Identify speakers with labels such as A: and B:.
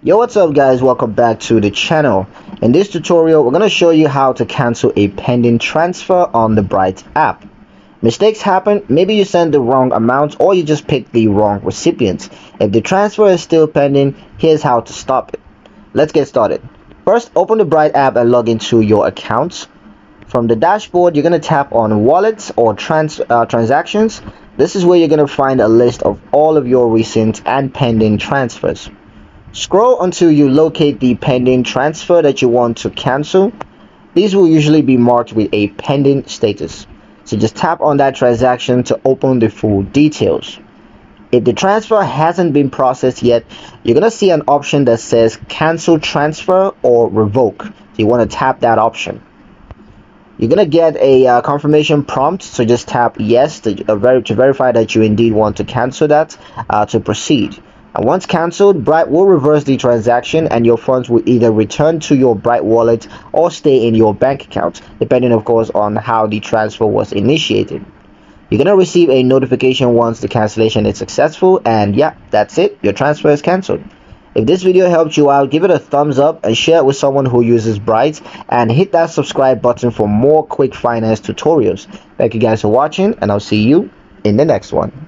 A: Yo, what's up guys, welcome back to the channel. In this tutorial we're going to show you how to cancel a pending transfer on the Bright app. Mistakes happen, maybe you send the wrong amount or you just picked the wrong recipient. If the transfer is still pending, here's how to stop it. Let's get started. First, open the Bright app and log into your account. From the dashboard, you're going to tap on wallets or transactions. This is where you're going to find a list of all of your recent and pending transfers. Scroll until you locate the pending transfer that you want to cancel. These will usually be marked with a pending status. So just tap on that transaction to open the full details. If the transfer hasn't been processed yet, you're going to see an option that says cancel transfer or revoke. So you want to tap that option. You're going to get a confirmation prompt, so just tap yes to verify that you indeed want to cancel that to proceed. And once cancelled, Bright will reverse the transaction and your funds will either return to your Bright wallet or stay in your bank account, depending of course on how the transfer was initiated. You're going to receive a notification once the cancellation is successful, and yeah, that's it, your transfer is cancelled. If this video helped you out, give it a thumbs up and share it with someone who uses Bright, and hit that subscribe button for more quick finance tutorials. Thank you guys for watching, and I'll see you in the next one.